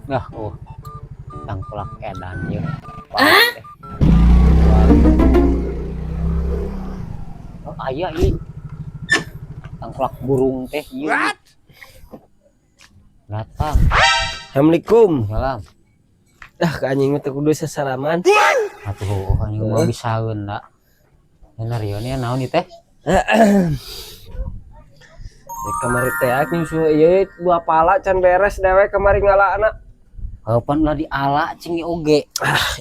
Nah, tangkulak edan ya. Oh, aya ieu. Tangkulak burung teh ieu. Datang. Assalamualaikum. Salam. Ka anjing teh kudu sasalaman. Atuh anjing mah bisaeun da. Skenario-nya naon ieu teh? Kamari teh nyusu ieu buah pala can beres dewe kamari ngalana. Kapan lah diala cing oge.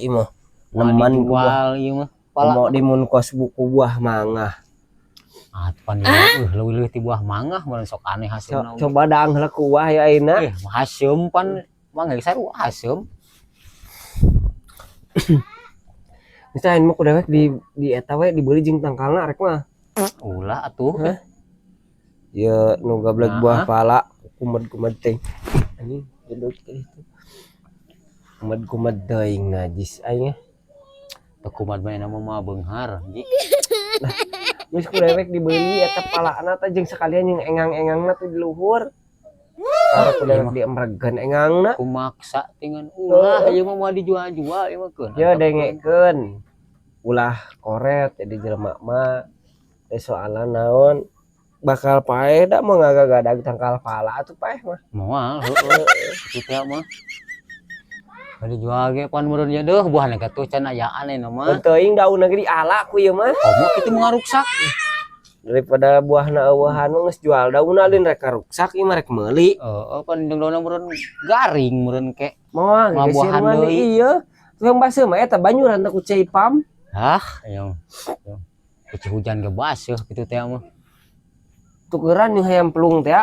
Ieu mah neman jual ieu mah. Pala mau dimun kos buku buah mangga. Pan ieu leuwih ti buah mangga mun sok aneh hasilna. Coba daang heula ku buah ya ayeuna. Haseum pan mangga sarua haseum. Misalnya mah ku dewek di eta we dibeli jeung tangkalna rek mah. Ulah atuh. Ya nu gablek buah pala kumed-kumed teh. Anjing gedog teh itu. Kumed-kumed teuing najis aing. Teu kumaha bae nama mah beunghar anjing. Geus ku dewek dibeli eta palana teh jeung sakalian jeung engang-engangna teh di luhur. Arep ku dewek diemregan engangna. Kumaksa dengan ulah ieu mah moal dijual-jual ieu mah keun. Ya dengekeun. Ulah koret jadi jelema mah teh soalan naon bakal pae da mah ngagadag tangkal pala atuh pae mah. Moal heueuh kitu teh mah. Bari jual ge pan meureun nya deuh buahna gatuh can ayaan aya mah. Teuing daunna ge diala ku ieu mah. Komo kitu ngaruksak. Daripada buahna eueuhan geus jual daunna lin rek karuksak ieu mah rek meuli. Pan daunna meureun garing meureun ke. Moal buahan deui ieu. Tukang baseuh mah eta banyuran teh ku Ceipam. Yang kuci hujan ge baseuh kitu teh mah. Tukeran yang hayam pelung teh.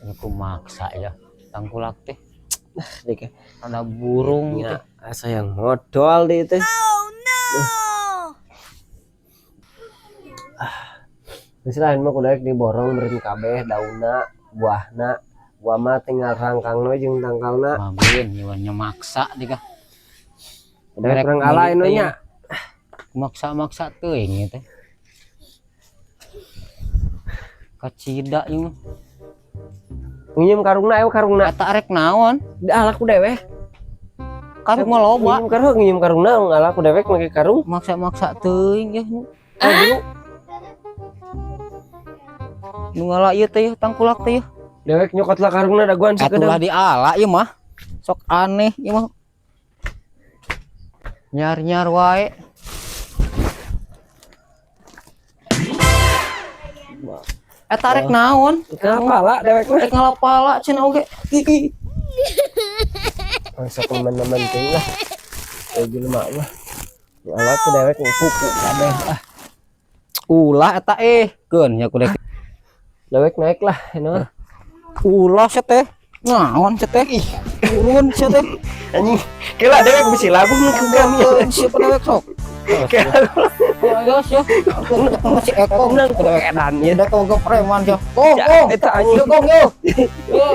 Aku maksa ya tangkulak teh. Dek Ada burung ya, asa yang modal di teh. Oh no. Misalnya mah kudu diborong beureun kabeh daunna, buahna. Buah mah tinggal rangkangna jeung tangkalna. Mabin nyewannya maksa di kah. Udah kurang ala anu nya. Maksa-maksa teuing teh. Kacida ieu mah. Nginjem karungna aya karungna. Eta arek naon? Diala ku dewek. Karung mah loba. Nginjem karungna ngala ku dewek make karung. Maksa-maksa teuing ya. Dulu. Nu ngala ieu teh tangkulak teh. Dewek nyokotlah karungna daguan sakedeung. Atulah diala ieu mah. Sok aneh ieu mah. Nyar-nyar wae. Eta rek naon? Ngapala dewek mah. Rek ngalapala cenah oge. Mangsa teman-teman teh lah. Kayak jelema mah. Ala ku dewek ngupuku kabeh ah. Ulah eta keun nya ku Dewek naik lah anu. Ulah sia teh. Naon sia teh? Turun sia teh. Anjing, kela dewek bisi labung nu kami. Siapa dewek sok? Ayo sia. Masih ekong Nang dewek edan ya ya. da kau preman sia. Kong. Eta anjing. Kong yo. Yo.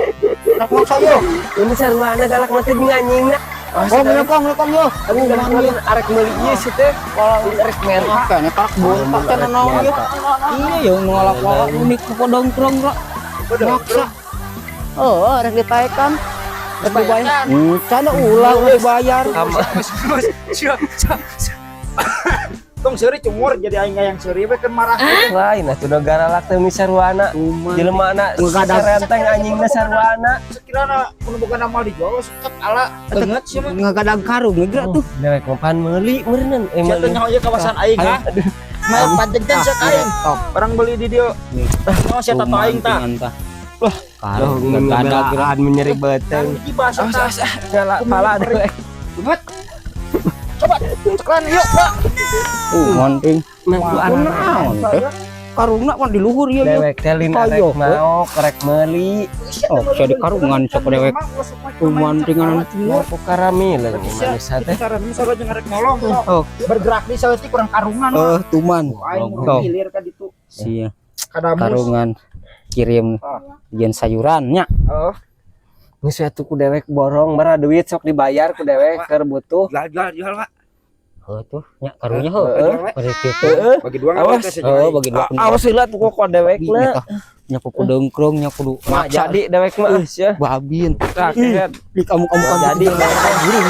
Nak maksa yo. Ini sarwana galak mah teh anjingna. Kong yo. Anjing galak mah arek meuli ieu sih teh. Kalau arek merah Makanya tak bontak cenah naon yo. Iya yo ngalap-ngalap unik podong-podong ra. Maksa. Rek ditaekan. Rek dibayar. Cana ulah bayar. Tong seuri cumur jadi aing yang seuri we kan marah. lain atuh negara lak teh sarwana. Jelemaana sarenteng anjingna sarwana. Sekirana mun bukan amal dijual suket ala teungeut sih mah. Ngagadang karung geura tuh. Dewek mah pan meuli meureun Sia teh nyaho ieu kawasan aing ha. Mah panjegdan sak aing. Barang beli di dieu. Nyaho sia tato aing tah. Wah, Kalau ngegadaan menyeri beteng. Iki bahasa tah. Galak pala dewek. Buat. Coba tekan yuk, Pak. Monting. Naon teh? Karungna pan di luhur ieu. Dewek telin arek mau korek meuli. Oh, sia di karungan sok dewek. Kumantingan Mau karami leuh manusia teh. Cara misalnya jeung arek nolong. Oh, Bergerak di saeutik kurang karungan. tuman. Aing Tuh. hilir ka ditu. Sia. Kadamus. Karungan kirim jen sayurannya. Oh. Geus atuh ku dewek borong bara duit sok dibayar ku dewek keur butuh. Jual jual, Pak. Tuh nya karunya heueuh. Bari kieu. Heeh. Bagi dua Awas. Bagi dua. Awas heula tuh kok dewekna. nya kudu dengkrong nya kudu Mak maksa jadi dewek mah ya. babin Rakyat. di kamu kan Jadi, jadi